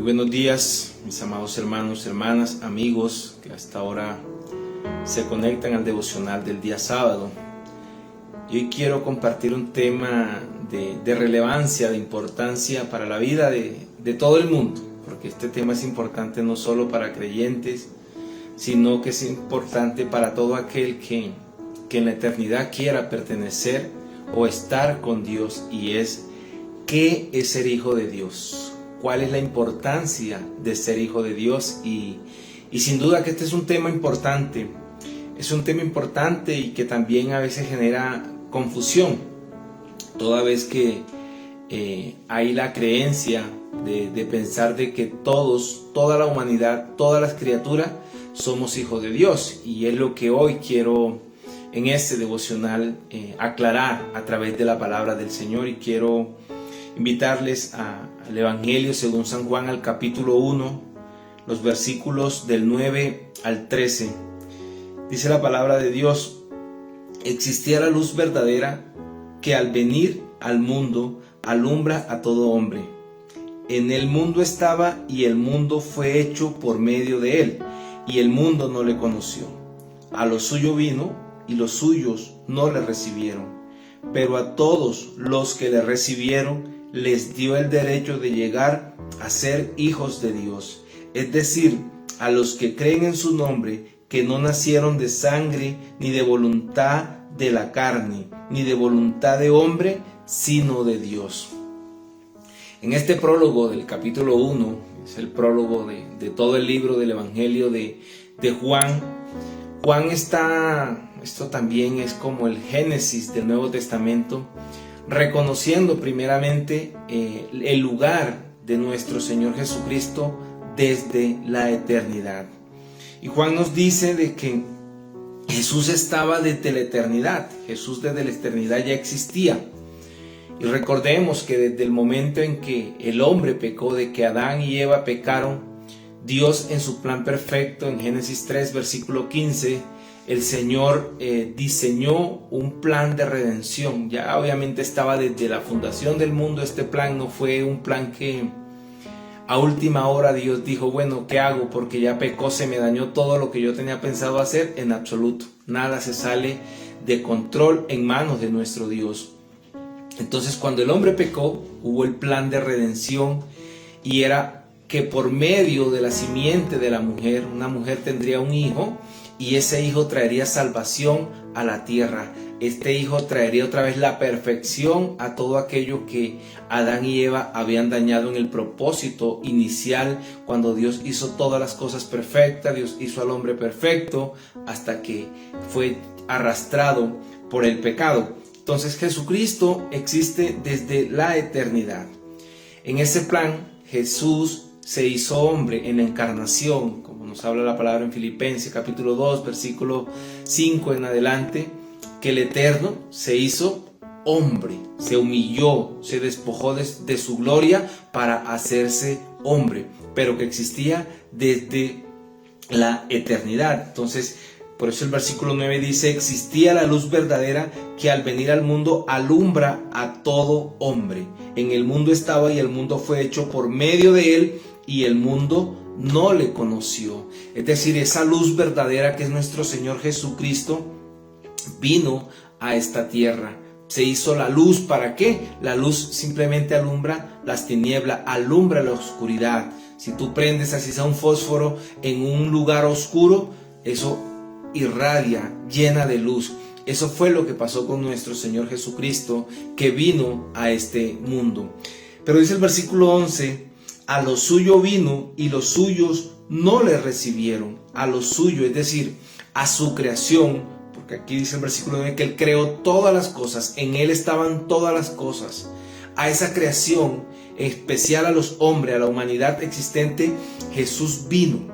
buenos días, mis amados hermanos, hermanas, amigos que hasta ahora se conectan al devocional del día sábado. Y hoy quiero compartir un tema de relevancia, de importancia para la vida de todo el mundo, porque este tema es importante no solo para creyentes, sino que es importante para todo aquel que en la eternidad quiera pertenecer o estar con Dios, y es ¿qué es ser hijo de Dios? ¿Cuál es la importancia de ser hijo de Dios? Y sin duda que este es un tema importante. Es un tema importante y que también a veces genera confusión, toda vez que hay la creencia de pensar de que todos, toda la humanidad, todas las criaturas somos hijos de Dios. Y es lo que hoy quiero en este devocional aclarar a través de la palabra del Señor. Y quiero invitarles al Evangelio según San Juan, al capítulo 1, los versículos del 9 al 13. Dice la palabra de Dios: existía la luz verdadera que al venir al mundo alumbra a todo hombre. En el mundo estaba y el mundo fue hecho por medio de él, y el mundo no le conoció. A lo suyo vino y los suyos no le recibieron, pero a todos los que le recibieron les dio el derecho de llegar a ser hijos de Dios, es decir, a los que creen en su nombre, que no nacieron de sangre, ni de voluntad de la carne, ni de voluntad de hombre, sino de Dios. En este prólogo del capítulo 1, es el prólogo de todo el libro del Evangelio de Juan. Juan está, esto también es como el génesis del Nuevo Testamento, reconociendo primeramente el lugar de nuestro Señor Jesucristo desde la eternidad. Y Juan nos dice de que Jesús estaba desde la eternidad. Jesús desde la eternidad ya existía. Y recordemos que desde el momento en que el hombre pecó, de que Adán y Eva pecaron, Dios en su plan perfecto, en Génesis 3, versículo 15, el Señor diseñó un plan de redención. Ya obviamente estaba desde la fundación del mundo. Este plan no fue un plan que a última hora Dios dijo, bueno, ¿qué hago? Porque ya pecó, se me dañó todo lo que yo tenía pensado hacer. En absoluto, nada se sale de control en manos de nuestro Dios. Entonces, cuando el hombre pecó, hubo el plan de redención, y era que por medio de la simiente de la mujer, una mujer tendría un hijo, y ese hijo traería salvación a la tierra. Este hijo traería otra vez la perfección a todo aquello que Adán y Eva habían dañado en el propósito inicial, cuando Dios hizo todas las cosas perfectas. Dios hizo al hombre perfecto hasta que fue arrastrado por el pecado. Entonces Jesucristo existe desde la eternidad. En ese plan Jesús se hizo hombre en la encarnación, como nos habla la palabra en Filipenses capítulo 2, versículo 5 en adelante, que el Eterno se hizo hombre, se humilló, se despojó de su gloria para hacerse hombre, pero que existía desde la eternidad. Entonces, por eso el versículo 9 dice: existía la luz verdadera que al venir al mundo alumbra a todo hombre. En el mundo estaba y el mundo fue hecho por medio de él, y el mundo no le conoció. Es decir, esa luz verdadera que es nuestro Señor Jesucristo vino a esta tierra. Se hizo la luz. ¿Para qué? La luz simplemente alumbra las tinieblas, alumbra la oscuridad. Si tú prendes así sea un fósforo en un lugar oscuro, eso irradia, llena de luz. Eso fue lo que pasó con nuestro Señor Jesucristo, que vino a este mundo. Pero dice el versículo 11: a lo suyo vino y los suyos no le recibieron. A lo suyo, es decir, a su creación, porque aquí dice el versículo 9 que él creó todas las cosas, en él estaban todas las cosas. A esa creación, en especial a los hombres, a la humanidad existente, Jesús vino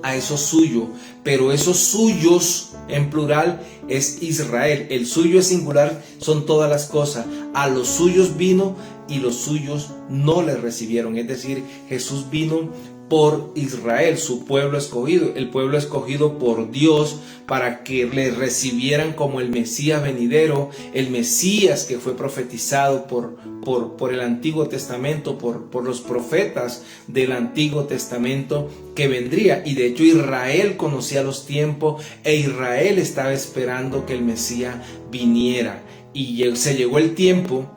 a eso suyo, pero esos suyos en plural es Israel. El suyo es singular, son todas las cosas. A los suyos vino y los suyos no le recibieron. Es decir, Jesús vino por Israel, su pueblo escogido, el pueblo escogido por Dios para que le recibieran como el Mesías venidero, el Mesías que fue profetizado por el Antiguo Testamento, por los profetas del Antiguo Testamento que vendría. Y de hecho Israel conocía los tiempos e Israel estaba esperando que el Mesías viniera. Y se llegó el tiempo,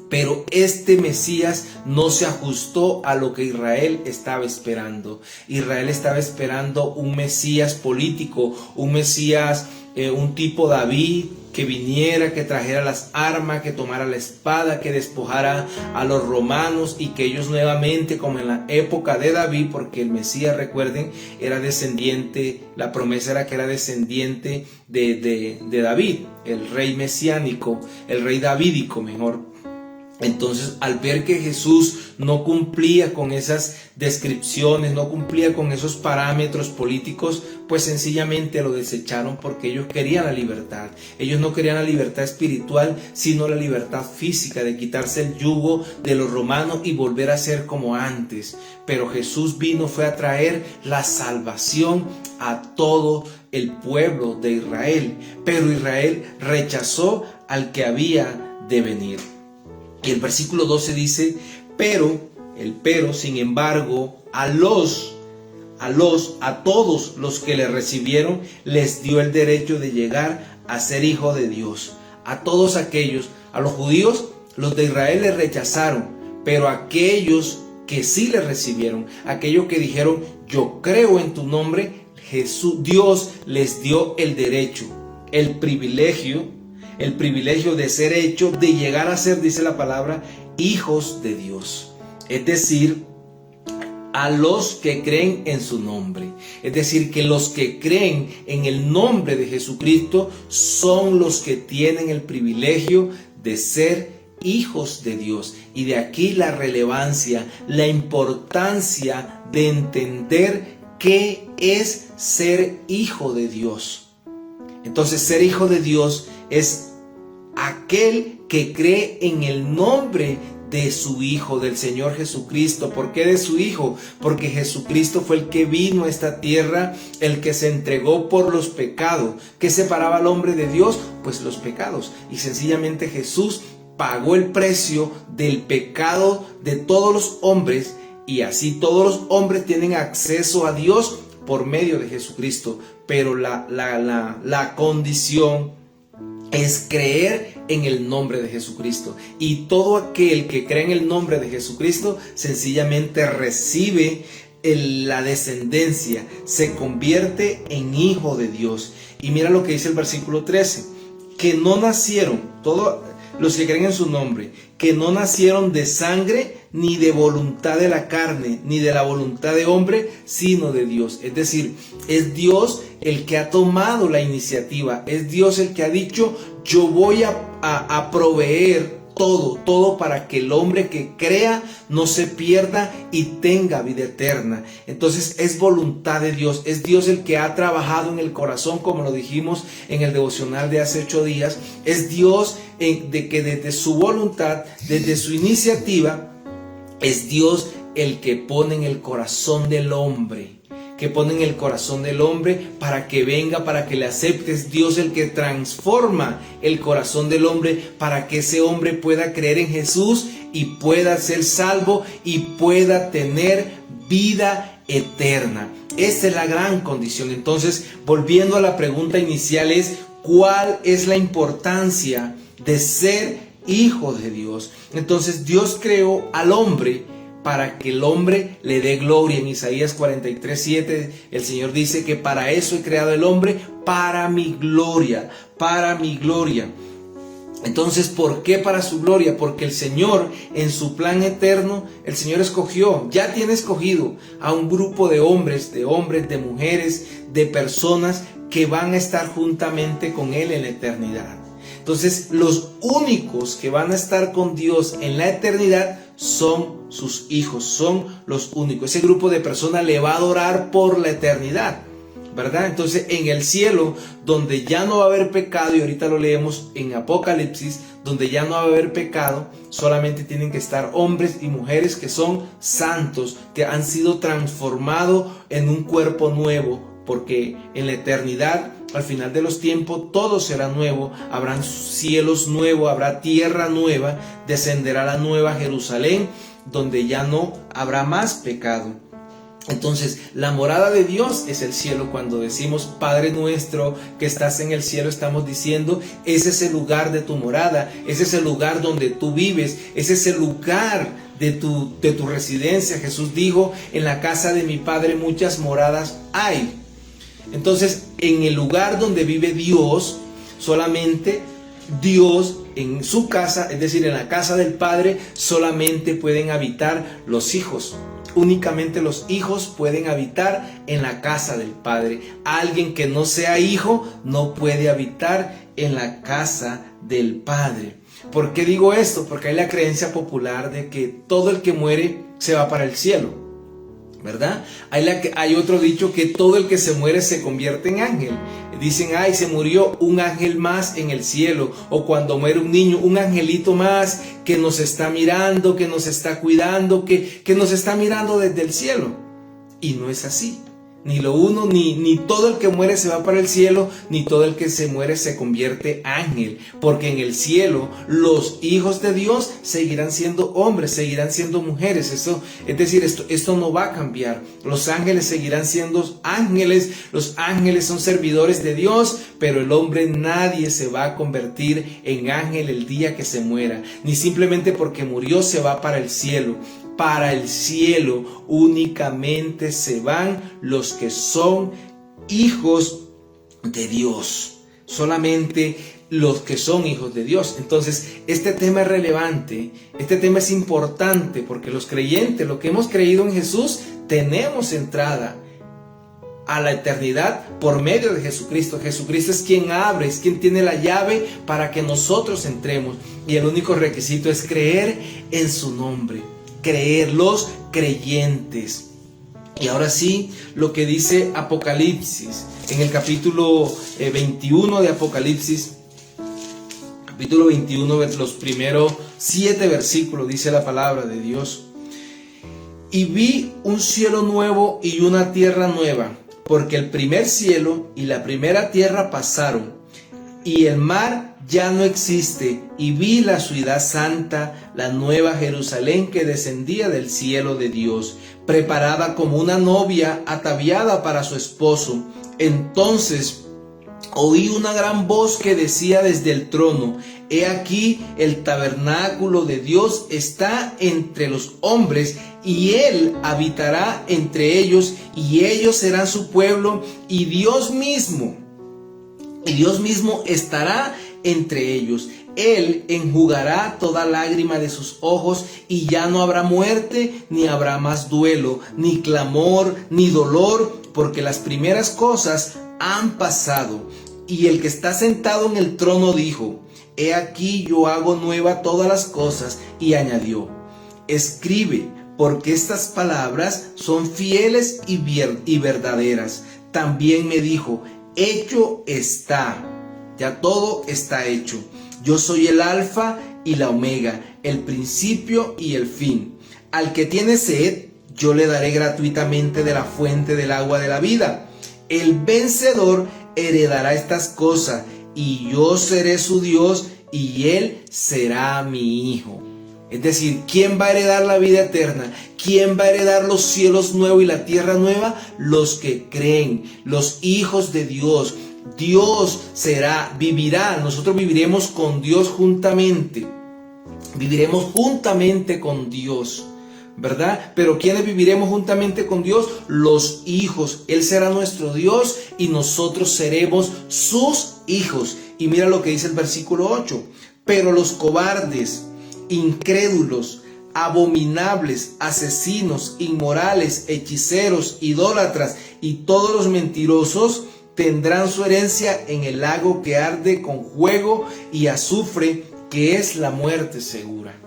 pero este Mesías no se ajustó a lo que Israel estaba esperando. Israel estaba esperando un Mesías político, un Mesías, un tipo David, que viniera, que trajera las armas, que tomara la espada, que despojara a los romanos y que ellos nuevamente, como en la época de David, porque el Mesías, recuerden, era descendiente, la promesa era que era descendiente de David, el rey mesiánico, el rey davídico mejor. Entonces, al ver que Jesús no cumplía con esas descripciones, no cumplía con esos parámetros políticos, pues sencillamente lo desecharon porque ellos querían la libertad. Ellos no querían la libertad espiritual, sino la libertad física, de quitarse el yugo de los romanos y volver a ser como antes. Pero Jesús fue a traer la salvación a todo el pueblo de Israel. Pero Israel rechazó al que había de venir. Y el versículo 12 dice, pero, sin embargo, a todos los que le recibieron, les dio el derecho de llegar a ser hijos de Dios. A todos aquellos, a los judíos, los de Israel les rechazaron, pero aquellos que sí le recibieron, aquellos que dijeron, yo creo en tu nombre, Dios les dio el derecho, el privilegio de ser hecho, de llegar a ser, dice la palabra, hijos de Dios. Es decir, a los que creen en su nombre. Es decir, que los que creen en el nombre de Jesucristo son los que tienen el privilegio de ser hijos de Dios. Y de aquí la relevancia, la importancia de entender qué es ser hijo de Dios. Entonces, ser hijo de Dios es aquel que cree en el nombre de su Hijo, del Señor Jesucristo. ¿Por qué de su Hijo? Porque Jesucristo fue el que vino a esta tierra, el que se entregó por los pecados. ¿Qué separaba al hombre de Dios? Pues los pecados. Y sencillamente Jesús pagó el precio del pecado de todos los hombres, y así todos los hombres tienen acceso a Dios por medio de Jesucristo. Pero la condición es creer en el nombre de Jesucristo. Y todo aquel que cree en el nombre de Jesucristo sencillamente recibe la descendencia, se convierte en hijo de Dios. Y mira lo que dice el versículo 13, que no nacieron, todos los que creen en su nombre, que no nacieron de sangre, ni de voluntad de la carne, ni de la voluntad de hombre, sino de Dios. Es decir, es Dios el que ha tomado la iniciativa, es Dios el que ha dicho, yo voy a proveer todo para que el hombre que crea no se pierda y tenga vida eterna. Entonces es voluntad de Dios, es Dios el que ha trabajado en el corazón, como lo dijimos en el devocional de hace 8 días. Es Dios de que desde su voluntad, desde su iniciativa, es Dios el que pone en el corazón del hombre, para que venga, para que le acepte. Es Dios el que transforma el corazón del hombre para que ese hombre pueda creer en Jesús y pueda ser salvo y pueda tener vida eterna. Esa es la gran condición. Entonces, volviendo a la pregunta inicial, es ¿cuál es la importancia de ser hijo de Dios? Entonces Dios creó al hombre para que el hombre le dé gloria. En Isaías 43:7 el Señor dice que para eso he creado el hombre, para mi gloria, para mi gloria. Entonces, ¿por qué para su gloria? Porque el Señor, en su plan eterno, el Señor ya tiene escogido a un grupo de hombres, de mujeres, de personas que van a estar juntamente con Él en la eternidad. Entonces, los únicos que van a estar con Dios en la eternidad son sus hijos, son los únicos. Ese grupo de personas le va a adorar por la eternidad. ¿verdad? Entonces en el cielo, donde ya no va a haber pecado, y ahorita lo leemos en Apocalipsis, donde ya no va a haber pecado, solamente tienen que estar hombres y mujeres que son santos, que han sido transformados en un cuerpo nuevo, porque en la eternidad, al final de los tiempos, todo será nuevo, habrán cielos nuevos, habrá tierra nueva, descenderá la nueva Jerusalén, donde ya no habrá más pecado. Entonces, la morada de Dios es el cielo. Cuando decimos Padre nuestro que estás en el cielo, estamos diciendo, ese es el lugar de tu morada, ese es el lugar donde tú vives, ese es el lugar de tu residencia. Jesús dijo, en la casa de mi Padre muchas moradas hay. Entonces, en el lugar donde vive Dios, solamente Dios en su casa, es decir, en la casa del Padre, solamente pueden habitar los hijos. Únicamente los hijos pueden habitar en la casa del Padre. Alguien que no sea hijo no puede habitar en la casa del Padre. ¿Por qué digo esto? Porque hay la creencia popular de que todo el que muere se va para el cielo, ¿verdad? Hay otro dicho que todo el que se muere se convierte en ángel. Dicen, ay, se murió un ángel más en el cielo. O cuando muere un niño, un angelito más que nos está mirando, que nos está cuidando, que nos está mirando desde el cielo. Y no es así. Ni lo uno, ni todo el que muere se va para el cielo, ni todo el que se muere se convierte ángel. Porque en el cielo los hijos de Dios seguirán siendo hombres, seguirán siendo mujeres. Esto no va a cambiar. Los ángeles seguirán siendo ángeles. Los ángeles son servidores de Dios, pero el hombre, nadie se va a convertir en ángel el día que se muera. Ni simplemente porque murió se va para el cielo. Para el cielo únicamente se van los que son hijos de Dios. Solamente los que son hijos de Dios. Entonces, este tema es relevante, este tema es importante, porque los creyentes, los que hemos creído en Jesús, tenemos entrada a la eternidad por medio de Jesucristo. Jesucristo es quien abre, es quien tiene la llave para que nosotros entremos. Y el único requisito es creer en su nombre. Creer, los creyentes. Y ahora sí, lo que dice Apocalipsis, en el capítulo 21 de Apocalipsis, capítulo 21, los primeros 7 versículos, dice la palabra de Dios. Y vi un cielo nuevo y una tierra nueva, porque el primer cielo y la primera tierra pasaron, y el mar ya no existe, y vi la ciudad santa, la nueva Jerusalén, que descendía del cielo de Dios, preparada como una novia ataviada para su esposo. Entonces oí una gran voz que decía desde el trono: he aquí, el tabernáculo de Dios está entre los hombres, y Él habitará entre ellos, y ellos serán su pueblo, y Dios mismo estará entre ellos. Él enjugará toda lágrima de sus ojos, y ya no habrá muerte, ni habrá más duelo, ni clamor, ni dolor, porque las primeras cosas han pasado. Y el que está sentado en el trono dijo: he aquí, yo hago nueva todas las cosas. Y añadió: escribe, porque estas palabras son fieles y verdaderas. También me dijo: hecho está, ya todo está hecho. Yo soy el Alfa y la Omega, el principio y el fin. Al que tiene sed, yo le daré gratuitamente de la fuente del agua de la vida. El vencedor heredará estas cosas, y yo seré su Dios, y él será mi hijo. Es decir, ¿quién va a heredar la vida eterna? ¿Quién va a heredar los cielos nuevos y la tierra nueva? Los que creen, los hijos de Dios. Dios vivirá, nosotros viviremos con Dios juntamente. Viviremos juntamente con Dios, ¿verdad? Pero ¿quiénes viviremos juntamente con Dios? Los hijos. Él será nuestro Dios y nosotros seremos sus hijos. Y mira lo que dice el versículo 8. Pero los cobardes, incrédulos, abominables, asesinos, inmorales, hechiceros, idólatras y todos los mentirosos tendrán su herencia en el lago que arde con fuego y azufre, que es la muerte segura.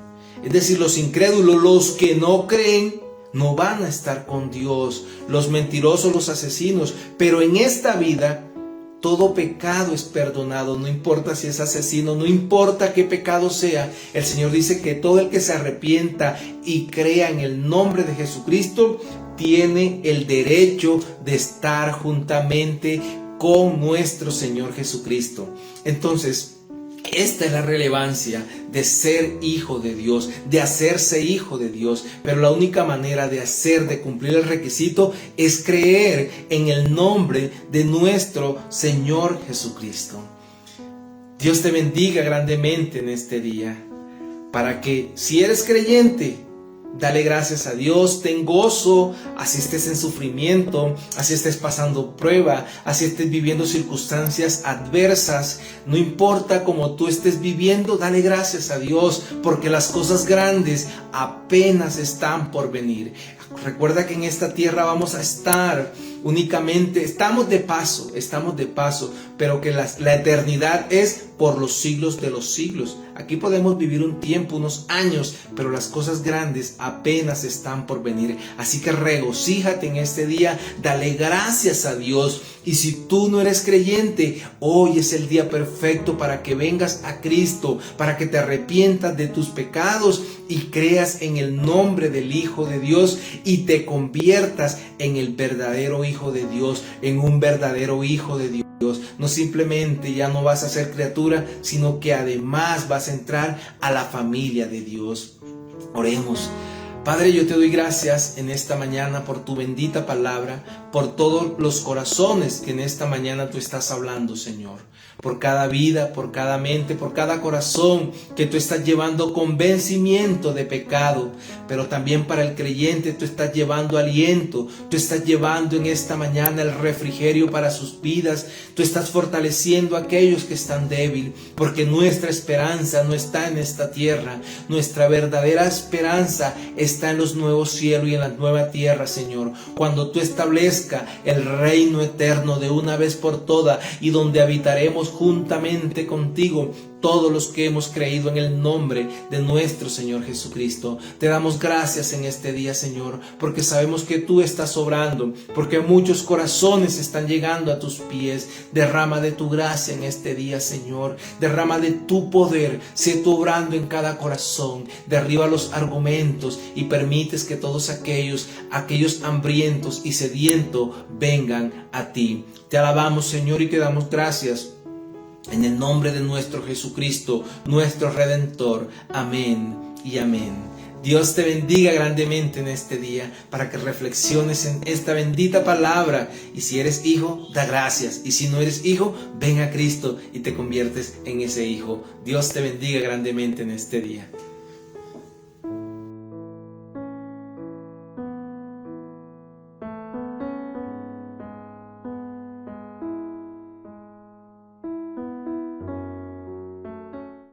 Es decir, los incrédulos, los que no creen, no van a estar con Dios, los mentirosos, los asesinos, pero en esta vida todo pecado es perdonado, no importa si es asesino, no importa qué pecado sea. El Señor dice que todo el que se arrepienta y crea en el nombre de Jesucristo tiene el derecho de estar juntamente con nuestro Señor Jesucristo. Entonces, esta es la relevancia de ser hijo de Dios, de hacerse hijo de Dios. Pero la única manera de cumplir el requisito es creer en el nombre de nuestro Señor Jesucristo. Dios te bendiga grandemente en este día, para que si eres creyente, dale gracias a Dios, ten gozo, así estés en sufrimiento, así estés pasando prueba, así estés viviendo circunstancias adversas. No importa cómo tú estés viviendo, dale gracias a Dios, porque las cosas grandes apenas están por venir. Recuerda que en esta tierra vamos a estar únicamente, estamos de paso, pero que la eternidad es por los siglos de los siglos. Aquí podemos vivir un tiempo, unos años, pero las cosas grandes apenas están por venir. Así que regocíjate en este día, dale gracias a Dios. Y si tú no eres creyente, hoy es el día perfecto para que vengas a Cristo, para que te arrepientas de tus pecados y creas en el nombre del Hijo de Dios y te conviertas en el verdadero Hijo de Dios, en un verdadero Hijo de Dios. No simplemente ya no vas a ser criatura, sino que además vas a entrar a la familia de Dios. Oremos. Padre, yo te doy gracias en esta mañana por tu bendita palabra, por todos los corazones que en esta mañana tú estás hablando, Señor. Por cada vida, por cada mente, por cada corazón que tú estás llevando convencimiento de pecado. Pero también para el creyente tú estás llevando aliento, tú estás llevando en esta mañana el refrigerio para sus vidas. Tú estás fortaleciendo a aquellos que están débiles, porque nuestra esperanza no está en esta tierra. Nuestra verdadera esperanza está en los nuevos cielos y en la nueva tierra, Señor. Cuando tú establezcas el reino eterno de una vez por todas y donde habitaremos juntamente contigo todos los que hemos creído en el nombre de nuestro Señor Jesucristo. Te damos gracias en este día, Señor, porque sabemos que tú estás obrando, porque muchos corazones están llegando a tus pies. Derrama de tu gracia en este día, Señor. Derrama de tu poder. Sé tú obrando en cada corazón. Derriba los argumentos y permites que todos aquellos hambrientos y sedientos vengan a ti. Te alabamos, Señor, y te damos gracias. En el nombre de nuestro Jesucristo, nuestro Redentor. Amén y amén. Dios te bendiga grandemente en este día para que reflexiones en esta bendita palabra. Y si eres hijo, da gracias. Y si no eres hijo, ven a Cristo y te conviertes en ese hijo. Dios te bendiga grandemente en este día.